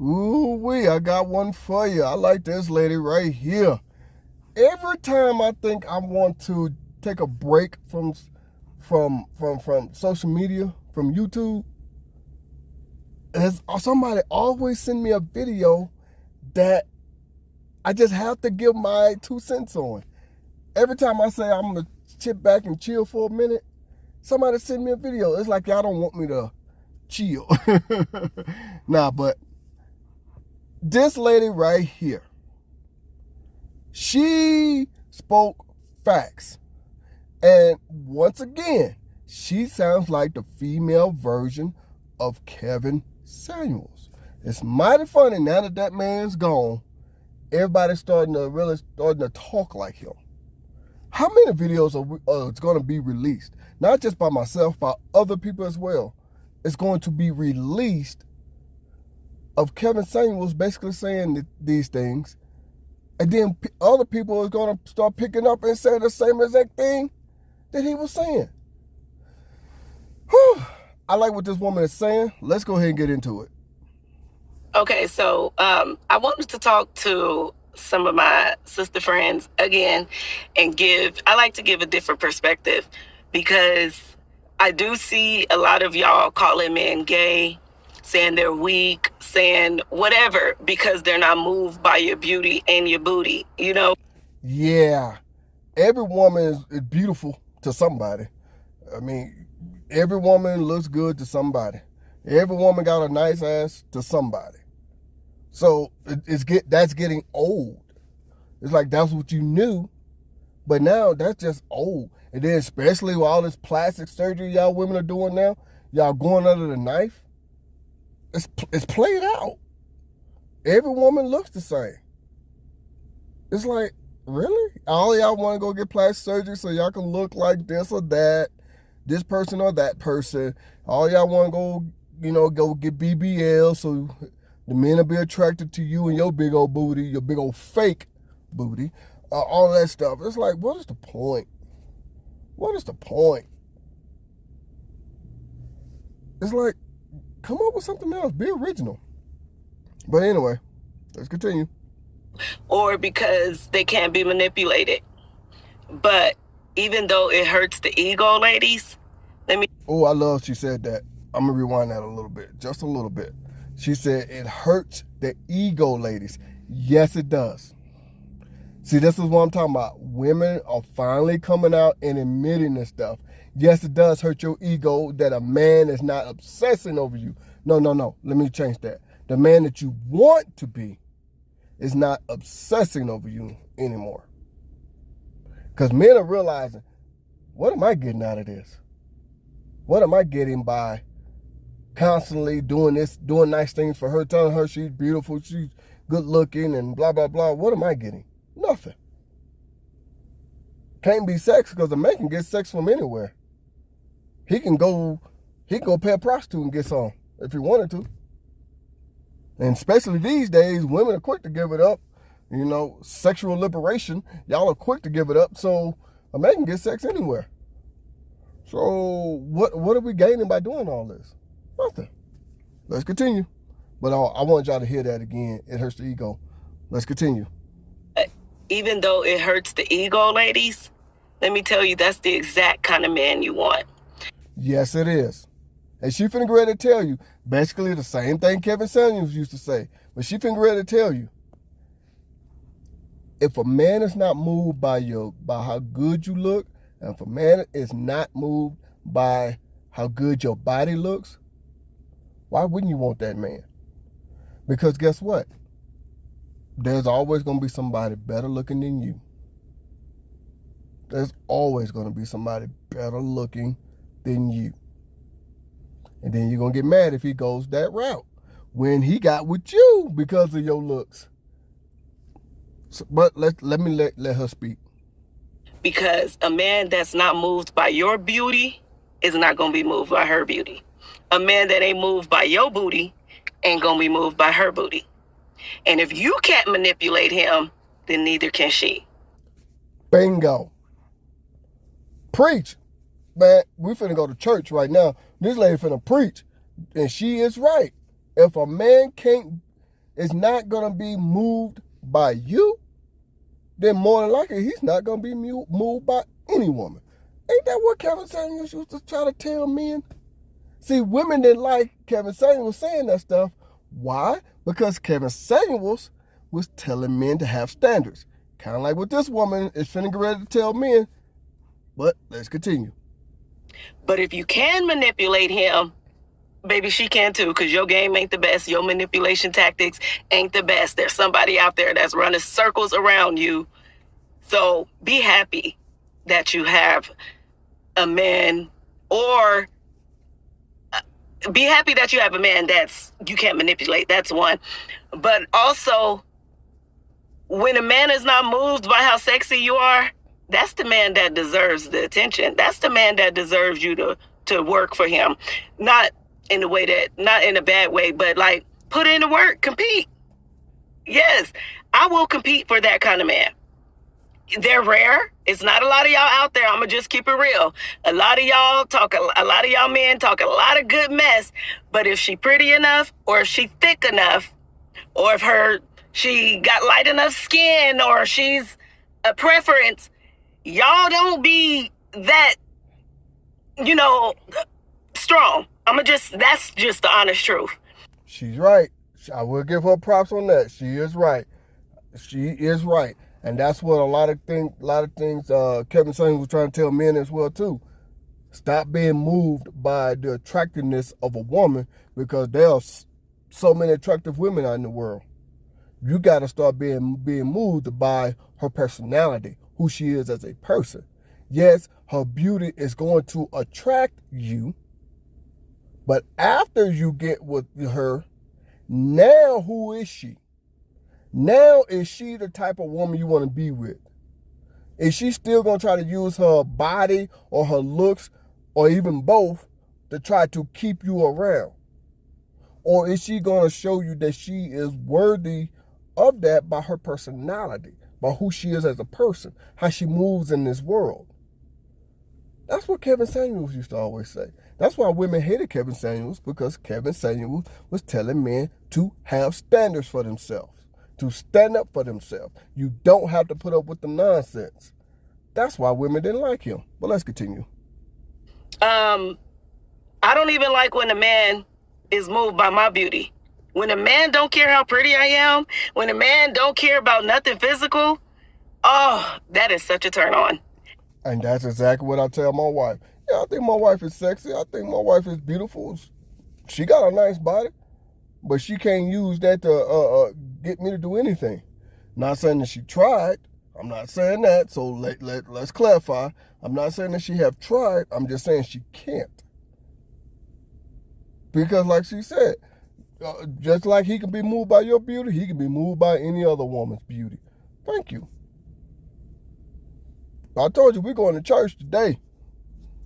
Ooh wee, I got one for you. I like this lady right here. Every time I think I want to take a break from social media, from YouTube, somebody always send me a video that I just have to give my 2 cents on. Every time I say I'm gonna sit back and chill for a minute, somebody send me a video. It's like y'all don't want me to chill. Nah, but this lady right here, she spoke facts. And once again, she sounds like the female version of Kevin Samuels. It's mighty funny now that that man's gone. Everybody's starting to talk like him. How many videos are going to be released? Not just by myself, by other people as well. It's going to be released of Kevin Samuels basically saying these things. And then other people are going to start picking up and saying the same exact thing that he was saying. Whew. I like what this woman is saying. Let's go ahead and get into it. Okay, so I wanted to talk to some of my sister friends again and I like to give a different perspective, because I do see a lot of y'all calling men gay, saying they're weak, saying whatever, because they're not moved by your beauty and your booty, you know? Yeah, every woman is beautiful to somebody. I mean, every woman looks good to somebody. Every woman got a nice ass to somebody. So that's getting old. It's like that's what you knew, but now that's just old. And then especially with all this plastic surgery y'all women are doing now, y'all going under the knife. It's played out. Every woman looks the same. It's like, really? All y'all want to go get plastic surgery so y'all can look like this or that, this person or that person. All y'all want to go get BBL so the men will be attracted to you and your big old booty, your big old fake booty, all that stuff. It's like, what is the point? What is the point? It's like, come up with something else. Be original. But anyway, let's continue. Or because they can't be manipulated. But even though it hurts the ego, ladies, Oh, I love she said that. I'm going to rewind that a little bit, just a little bit. She said, it hurts the ego, ladies. Yes, it does. See, this is what I'm talking about. Women are finally coming out and admitting this stuff. Yes, it does hurt your ego that a man is not obsessing over you. No. Let me change that. The man that you want to be is not obsessing over you anymore. Because men are realizing, what am I getting out of this? What am I getting by constantly doing this, doing nice things for her, telling her she's beautiful, she's good looking, and blah, blah, blah? What am I getting? Nothing. Can't be sex, because a man can get sex from anywhere. He can go pay a prostitute and get some if he wanted to. And especially these days, women are quick to give it up. You know, sexual liberation, y'all are quick to give it up. So a man can get sex anywhere. So what are we gaining by doing all this? Nothing. Let's continue. But I want y'all to hear that again. It hurts the ego. Let's continue. Even though it hurts the ego, ladies, let me tell you, that's the exact kind of man you want. Yes, it is. And she finna get ready to tell you basically the same thing Kevin Samuels used to say. But she finna get ready to tell you, if a man is not moved by how good you look, and if a man is not moved by how good your body looks, why wouldn't you want that man? Because guess what? There's always going to be somebody better looking than you. There's always going to be somebody better looking than you. And then you're going to get mad if he goes that route when he got with you because of your looks. So, but let her speak. Because a man that's not moved by your beauty is not going to be moved by her beauty. A man that ain't moved by your booty ain't going to be moved by her booty. And if you can't manipulate him, then neither can she. Bingo. Preach. Man, we finna go to church right now. This lady finna preach. And she is right. If a man can't is not going to be moved by you, then more than likely he's not going to be moved by any woman. Ain't that what Kevin Samuels used to try to tell men? See, women didn't like Kevin Samuels saying that stuff. Why? Because Kevin Samuels was telling men to have standards. Kind of like what this woman is finna get ready to tell men. But let's continue. But if you can manipulate him, baby, she can too, because your game ain't the best. Your manipulation tactics ain't the best. There's somebody out there that's running circles around you. So be happy that you have a man, or be happy that you have a man that's you can't manipulate. That's one. But also, when a man is not moved by how sexy you are, that's the man that deserves the attention. That's the man that deserves you to work for him. Not in a bad way, but like put in the work, compete. Yes, I will compete for that kind of man. They're rare. It's not a lot of y'all out there. I'm going to just keep it real. A lot of y'all men talk a lot of good mess, but if she pretty enough, or if she thick enough, or if she got light enough skin, or she's a preference, y'all don't be that, strong. That's just the honest truth. She's right. I will give her props on that. She is right. And that's what a lot of things Kevin Samuels was trying to tell men as well too. Stop being moved by the attractiveness of a woman, because there are so many attractive women out in the world. You got to start being moved by her personality, who she is as a person. Yes, her beauty is going to attract you, but after you get with her, now who is she? Now, is she the type of woman you want to be with? Is she still going to try to use her body or her looks, or even both, to try to keep you around? Or is she going to show you that she is worthy of that by her personality, by who she is as a person, how she moves in this world? That's what Kevin Samuels used to always say. That's why women hated Kevin Samuels, because Kevin Samuels was telling men to have standards for themselves, to stand up for themselves. You don't have to put up with the nonsense. That's why women didn't like him. But let's continue. I don't even like when a man is moved by my beauty. When a man don't care how pretty I am, when a man don't care about nothing physical, oh, that is such a turn on. And that's exactly what I tell my wife. Yeah, I think my wife is sexy. I think my wife is beautiful. She got a nice body, but she can't use that to get me to do anything. Not saying that she tried. I'm not saying that. So let's clarify. I'm not saying that she have tried. I'm just saying she can't. Because like she said, just like he can be moved by your beauty, he can be moved by any other woman's beauty. Thank you. I told you we're going to church today.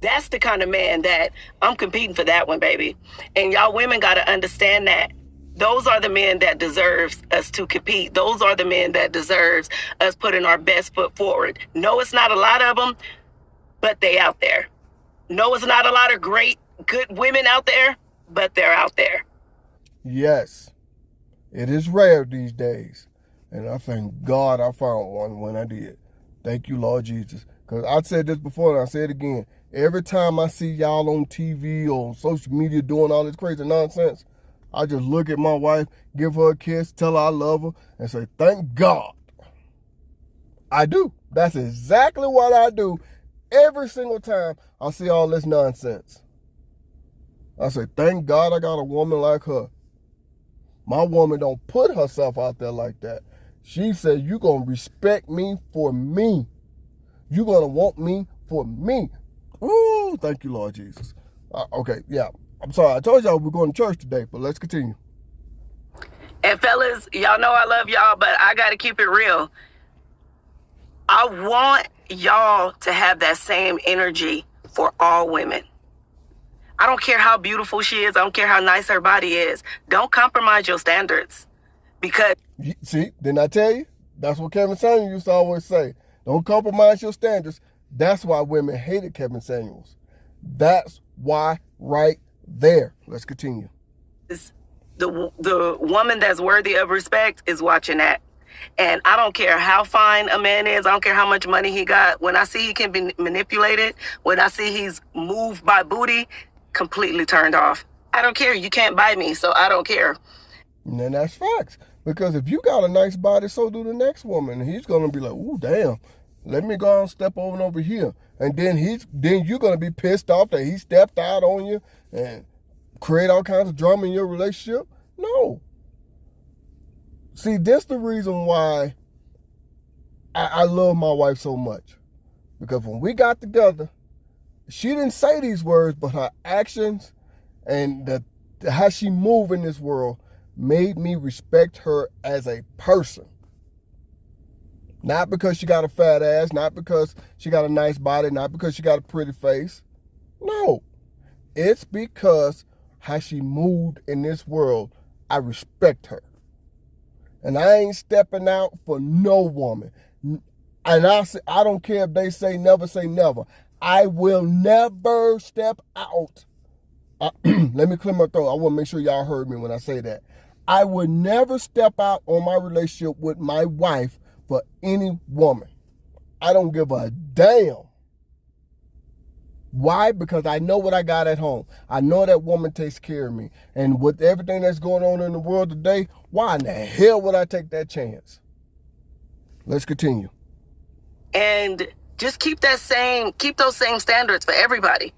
That's the kind of man that I'm competing for, that one, baby. And y'all women got to understand that. Those are the men that deserves us to compete. Those are the men that deserves us putting our best foot forward. No, it's not a lot of them, but they out there. No, it's not a lot of great, good women out there, but they're out there. Yes, it is rare these days. And I thank God I found one when I did. Thank you, Lord Jesus. Because I said this before and I say it again. Every time I see y'all on TV or social media doing all this crazy nonsense, I just look at my wife, give her a kiss, tell her I love her, and say, thank God. I do. That's exactly what I do every single time I see all this nonsense. I say, thank God I got a woman like her. My woman don't put herself out there like that. She said, you're going to respect me for me. You're going to want me for me. Ooh, thank you, Lord Jesus. Okay, yeah. I'm sorry. I told y'all we're going to church today, but let's continue. And fellas, y'all know I love y'all, but I got to keep it real. I want y'all to have that same energy for all women. I don't care how beautiful she is. I don't care how nice her body is. Don't compromise your standards. Because... See, didn't I tell you? That's what Kevin Samuels used to always say. Don't compromise your standards. That's why women hated Kevin Samuels. That's why right there. Let's continue. the woman that's worthy of respect is watching that. And I don't care how fine a man is. I don't care how much money he got. When I see he can be manipulated, when I see he's moved by booty, completely turned off. I don't care. You can't buy me, so I don't care. And then that's facts. Because if you got a nice body, so do the next woman. And he's gonna be like, ooh, damn. Let me go and step over here. And then you're gonna be pissed off that he stepped out on you and create all kinds of drama in your relationship. No. See, that's the reason why I love my wife so much. Because when we got together, she didn't say these words, but her actions and how she moved in this world made me respect her as a person. Not because she got a fat ass, not because she got a nice body, not because she got a pretty face. No. It's because how she moved in this world, I respect her. And I ain't stepping out for no woman. And I don't care if they say never. I will never step out. Let me clear my throat. I want to make sure y'all heard me when I say that. I would never step out on my relationship with my wife for any woman. I don't give a damn. Why? Because I know what I got at home. I know that woman takes care of me. And with everything that's going on in the world today, why in the hell would I take that chance? Let's continue. And just keep those same standards for everybody.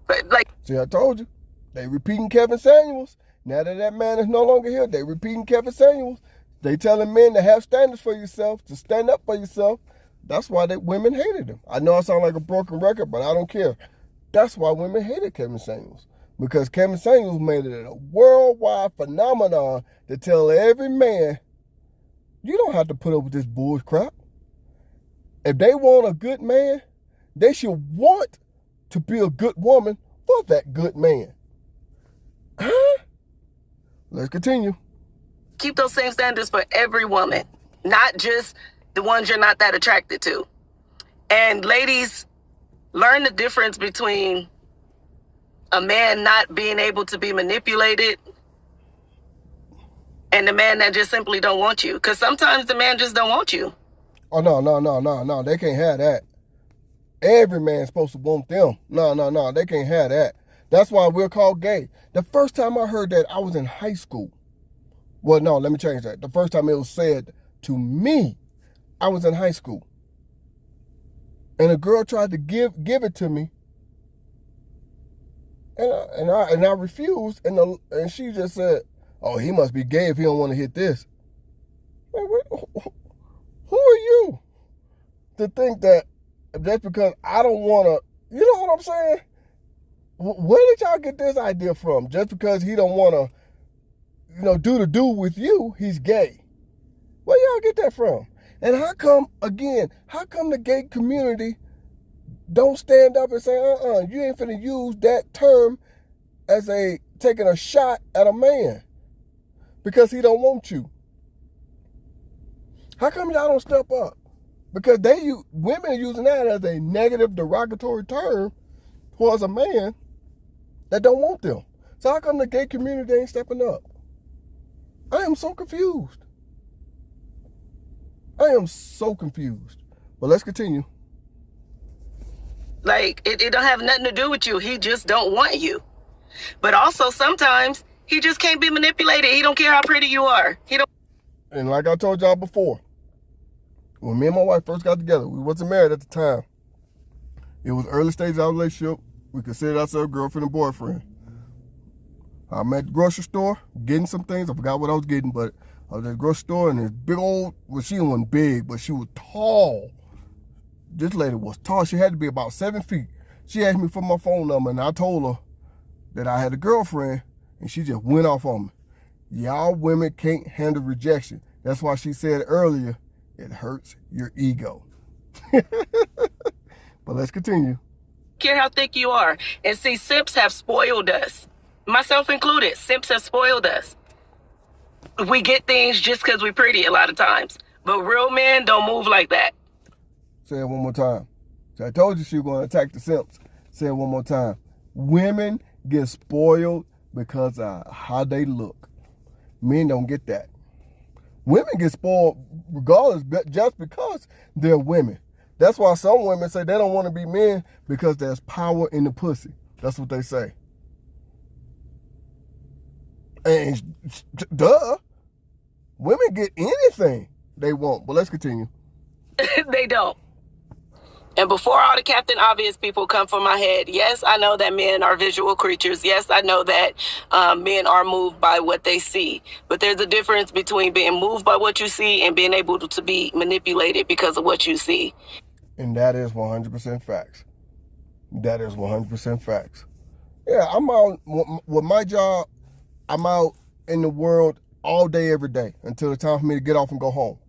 But see, I told you, they repeating Kevin Samuels. Now that man is no longer here, they repeating Kevin Samuels. They telling men to have standards for yourself, to stand up for yourself. That's why women hated him. I know I sound like a broken record, but I don't care. That's why women hated Kevin Samuels. Because Kevin Samuels made it a worldwide phenomenon to tell every man, you don't have to put up with this bull crap. If they want a good man, they should want to be a good woman for that good man. Huh? Let's continue. Keep those same standards for every woman, not just the ones you're not that attracted to. And ladies, learn the difference between a man not being able to be manipulated and the man that just simply don't want you. Because sometimes the man just don't want you. Oh, no. They can't have that. Every man's supposed to want them. No. They can't have that. That's why we're called gay. The first time I heard that, I was in high school. Well, no, let me change that. The first time it was said to me, I was in high school. And a girl tried to give it to me. And I refused. And she just said, oh, he must be gay if he don't want to hit this. Man, who are you to think that that's because I don't want to, you know what I'm saying? Where did y'all get this idea from? Just because he don't want to, do the dude with you, he's gay. Where y'all get that from? And how come the gay community don't stand up and say, you ain't finna use that term as taking a shot at a man because he don't want you? How come y'all don't step up? Because women are using that as a negative, derogatory term towards a man that don't want them. So how come the gay community ain't stepping up? I am so confused. But let's continue. Like, it don't have nothing to do with you. He just don't want you. But also sometimes he just can't be manipulated. He don't care how pretty you are. And like I told y'all before, when me and my wife first got together, we wasn't married at the time. It was early stages of our relationship. We considered ourselves girlfriend and boyfriend. I met at the grocery store, getting some things. I forgot what I was getting, but I was at the grocery store, and this big old, well, she wasn't big, but she was tall. This lady was tall. She had to be about 7 feet. She asked me for my phone number, and I told her that I had a girlfriend, and she just went off on me. Y'all women can't handle rejection. That's why she said earlier, it hurts your ego. But let's continue. Care how thick you are. And see, simps have spoiled us. Myself included. Simps have spoiled us. We get things just because we're pretty a lot of times. But real men don't move like that. Say it one more time. So I told you she was going to attack the simps. Say it one more time. Women get spoiled because of how they look. Men don't get that. Women get spoiled regardless, just because they're women. That's why some women say they don't want to be men because there's power in the pussy. That's what they say. And duh, women get anything they want. But let's continue. They don't. And before all the Captain Obvious people come for my head, yes, I know that men are visual creatures. Yes, I know that men are moved by what they see. But there's a difference between being moved by what you see and being able to be manipulated because of what you see. And that is 100% facts. That is 100% facts. Yeah, I'm out with my job. I'm out in the world all day, every day until it's time for me to get off and go home.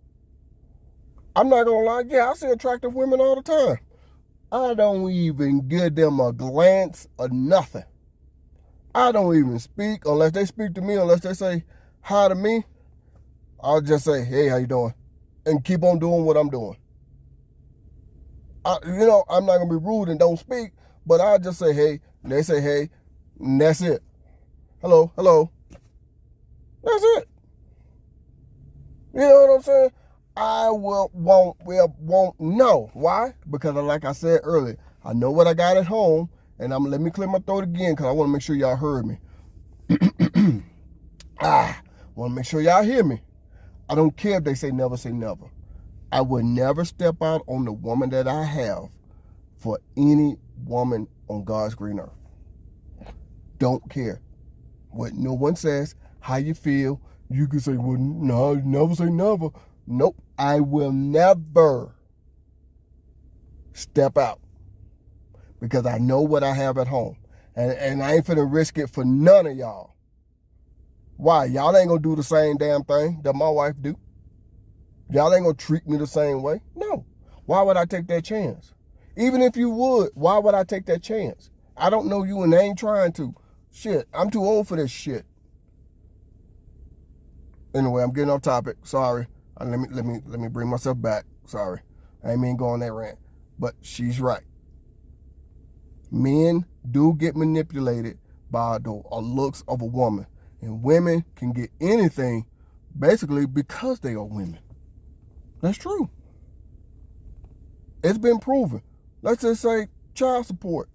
I'm not going to lie. Yeah, I see attractive women all the time. I don't even give them a glance or nothing. I don't even speak unless they speak to me, unless they say hi to me. I'll just say, hey, how you doing? And keep on doing what I'm doing. I'm not going to be rude and don't speak, but I'll just say, hey. And they say, hey, and that's it. Hello. That's it. You know what I'm saying? I won't know. Why? Because like I said earlier, I know what I got at home, and let me clear my throat again because I want to make sure y'all heard me. Want to make sure y'all hear me. I don't care if they say never say never. I would never step out on the woman that I have for any woman on God's green earth. Don't care what no one says, how you feel. You can say, well, no, never say never. Nope, I will never step out because I know what I have at home. And I ain't finna risk it for none of y'all. Why? Y'all ain't gonna do the same damn thing that my wife do. Y'all ain't gonna treat me the same way. No. Why would I take that chance? Even if you would, why would I take that chance? I don't know you and I ain't trying to. Shit, I'm too old for this shit. Anyway, I'm getting off topic. Sorry. Let me bring myself back. Sorry. I ain't mean go on that rant. But she's right. Men do get manipulated by the looks of a woman. And women can get anything basically because they are women. That's true. It's been proven. Let's just say child support.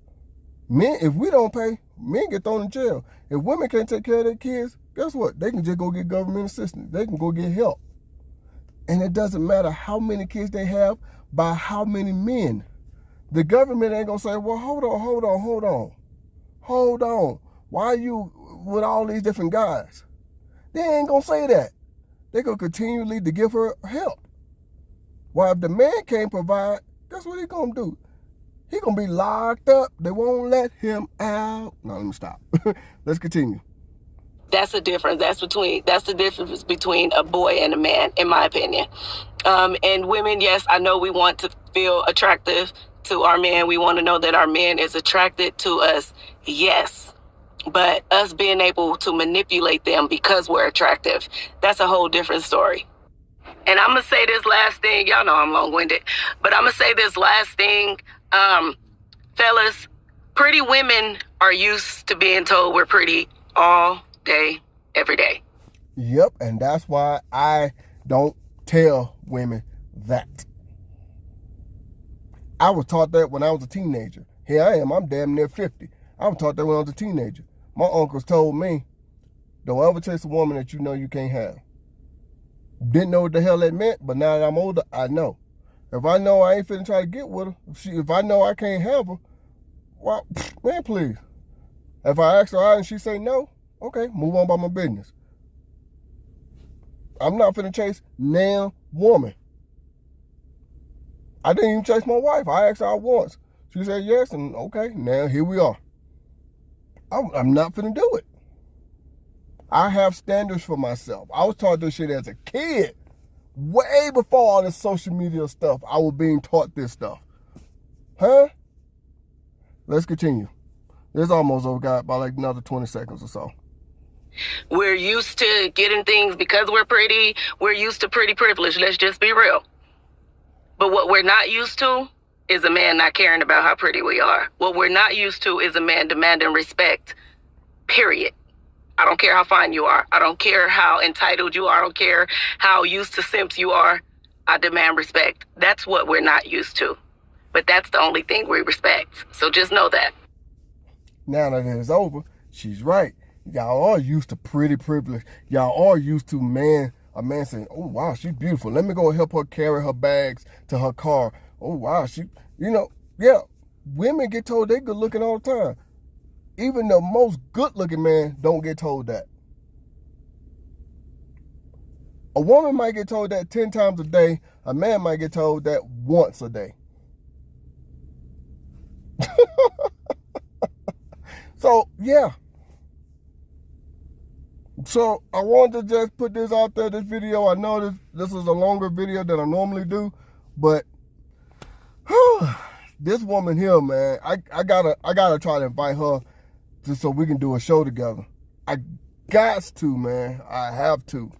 Men, if we don't pay, men get thrown in jail. If women can't take care of their kids, guess what? They can just go get government assistance. They can go get help. And it doesn't matter how many kids they have by how many men. The government ain't gonna say, well, hold on. Why are you with all these different guys? They ain't gonna say that. They gonna continually to give her help. Well, if the man can't provide, guess what he gonna do? He gonna be locked up. They won't let him out. No, let me stop. Let's continue. That's the difference. That's the difference between a boy and a man, in my opinion. And women, yes, I know we want to feel attractive to our man. We want to know that our man is attracted to us. Yes. But us being able to manipulate them because we're attractive, that's a whole different story. And I'm going to say this last thing. Y'all know I'm long-winded. But I'm going to say this last thing. Fellas, pretty women are used to being told we're pretty all day, every day. Yep, and that's why I don't tell women that. I was taught that when I was a teenager. Here I am, I'm damn near 50. I was taught that when I was a teenager. My uncles told me, don't ever chase a woman that you know you can't have. Didn't know what the hell that meant, but now that I'm older, I know. If I know I ain't finna try to get with her, if I know I can't have her, well, man, please. If I ask her out and she say no, okay, move on about my business. I'm not finna chase no woman. I didn't even chase my wife. I asked her out once. She said yes, and okay, now here we are. I'm not finna do it. I have standards for myself. I was taught this shit as a kid. Way before all this social media stuff, I was being taught this stuff. Huh? Let's continue. It's almost over, got about like another 20 seconds or so. We're used to getting things because we're pretty. We're used to pretty privilege. Let's just be real. But what we're not used to is a man not caring about how pretty we are. What we're not used to is a man demanding respect. Period. I don't care how fine you are. I don't care how entitled you are. I don't care how used to simps you are. I demand respect. That's what we're not used to. But that's the only thing we respect. So just know that. Now that it's over, she's right. Y'all are used to pretty privilege. Y'all are used to a man saying, oh, wow, she's beautiful. Let me go help her carry her bags to her car. Oh, wow, yeah, women get told they good looking all the time. Even the most good looking man don't get told that. A woman might get told that 10 times a day. A man might get told that once a day. So, yeah. So, I wanted to just put this out there, this video. I know this is a longer video than I normally do, but this woman here, man, I gotta try to invite her just so we can do a show together. I got to, man. I have to.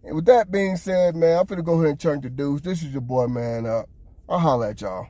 And with that being said, man, I'm finna go ahead and chunk the dudes. This is your boy, man. I'll holler at y'all.